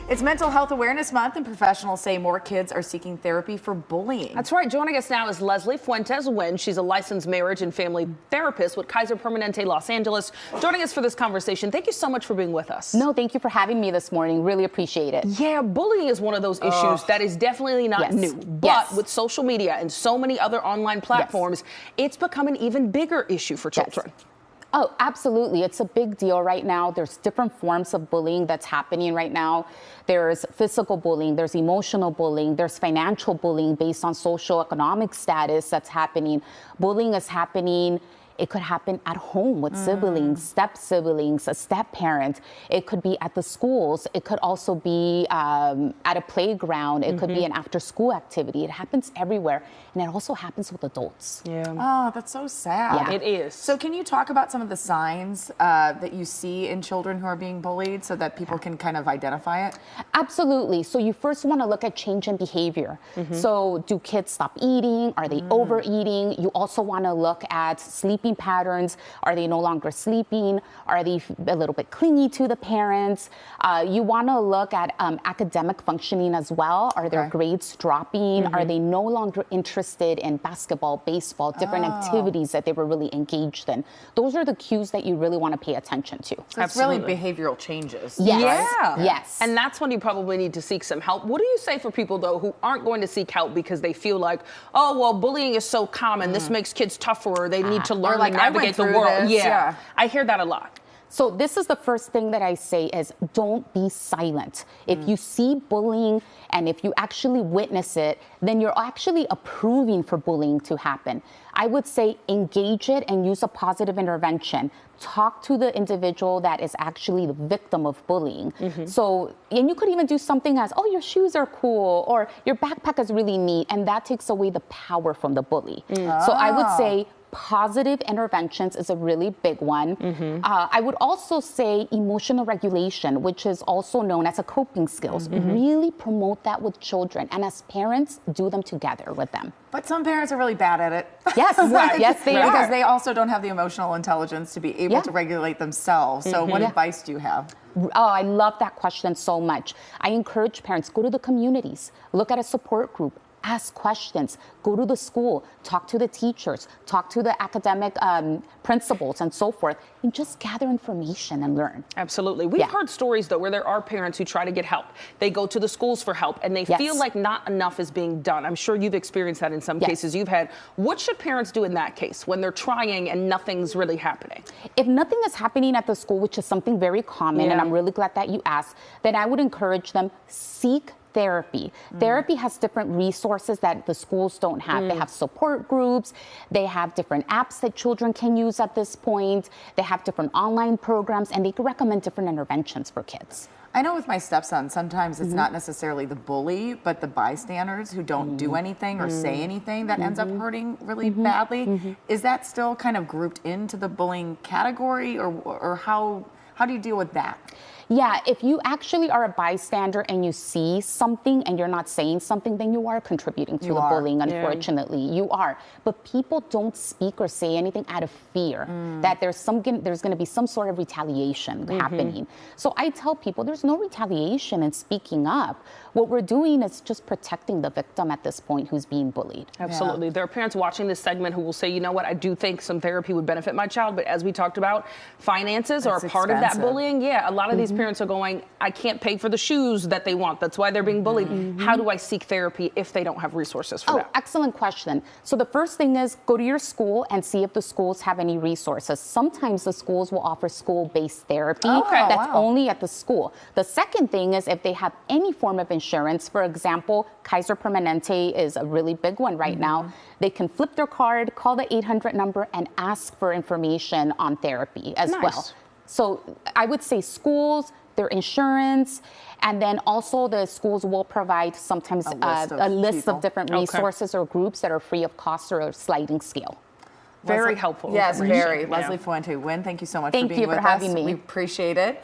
It's Mental Health Awareness Month, and professionals say more kids are seeking therapy for bullying. That's right. Joining us now is Leslie Fuentes-Wynn. She's a licensed marriage and family therapist with Kaiser Permanente Los Angeles. Joining us for this conversation. Thank you so much for being with us. No, thank you for having me this morning. Really appreciate it. Yeah, bullying is one of those issues that is definitely not new. But with social media and so many other online platforms, it's become an even bigger issue for children. Oh, absolutely. It's a big deal right now. There's different forms of bullying that's happening right now. There's physical bullying, there's emotional bullying, there's financial bullying based on social economic status that's happening. Bullying is happening. It could happen at home with siblings, step siblings, a step parent. It could be at the schools. It could also be at a playground. It could be an after school activity. It happens everywhere. And it also happens with adults. Yeah. Oh, that's so sad. Yeah. It is. So can you talk about some of the signs that you see in children who are being bullied so that people can kind of identify it? Absolutely. So you first want to look at change in behavior. So do kids stop eating? Are they overeating? You also want to look at sleeping patterns. Are they no longer sleeping? Are they a little bit clingy to the parents? You want to look at academic functioning as well. Are their grades dropping? Are they no longer interested in basketball, baseball, different activities that they were really engaged in? Those are the cues that you really want to pay attention to. So it's really behavioral changes. Yes. Yeah. Yes. And that's when you probably need to seek some help. What do you say for people, though, who aren't going to seek help because they feel like, oh, well, bullying is so common. This makes kids tougher. Or they need to learn like, to navigate the world. Yeah. I hear that a lot. So this is the first thing that I say is don't be silent. If you see bullying and if you actually witness it, then you're actually approving for bullying to happen. I would say engage it and use a positive intervention. Talk to the individual that is actually the victim of bullying. So, and you could even do something as, oh, your shoes are cool, or your backpack is really neat, and that takes away the power from the bully. So I would say positive interventions is a really big one. I would also say emotional regulation, which is also known as a coping skills. Really promote that with children, and as parents, do them together with them. But some parents are really bad at it. Yes, yes, they are. Because they also don't have the emotional intelligence to be able to regulate themselves. So what advice do you have? Oh, I love that question so much. I encourage parents, go to the communities, look at a support group, ask questions, go to the school, talk to the teachers, talk to the academic principals and so forth, and just gather information and learn. Absolutely. We've heard stories, though, where there are parents who try to get help. They go to the schools for help, and they feel like not enough is being done. I'm sure you've experienced that in some cases you've had. What should parents do in that case when they're trying and nothing's really happening? If nothing is happening at the school, which is something very common, and I'm really glad that you asked, then I would encourage them, seek therapy. Therapy has different resources that the schools don't have. They have support groups. They have different apps that children can use at this point. They have different online programs, and they can recommend different interventions for kids. I know with my stepson, sometimes it's not necessarily the bully, but the bystanders who don't do anything or say anything that ends up hurting really badly. Is that still kind of grouped into the bullying category, or how do you deal with that? Yeah, if you actually are a bystander and you see something and you're not saying something, then you are contributing to the bullying, unfortunately. You are. But people don't speak or say anything out of fear that there's going to be some sort of retaliation happening. So I tell people there's no retaliation in speaking up. What we're doing is just protecting the victim at this point who's being bullied. Absolutely. There are parents watching this segment who will say, you know what, I do think some therapy would benefit my child, but as we talked about, finances are a part of that bullying. Yeah, a lot of these parents are going, I can't pay for the shoes that they want. That's why they're being bullied. How do I seek therapy if they don't have resources for that? Excellent question. So the first thing is go to your school and see if the schools have any resources. Sometimes the schools will offer school-based therapy that's only at the school. The second thing is if they have any form of insurance, for example, Kaiser Permanente is a really big one right now. They can flip their card, call the 800 number, and ask for information on therapy as well. So I would say schools, their insurance, and then also the schools will provide sometimes a list of different resources or groups that are free of cost or a sliding scale. Very helpful. Yes, very. Leslie Fuentes-Wynn, thank you so much for being with us. Thank you for having me. We appreciate it.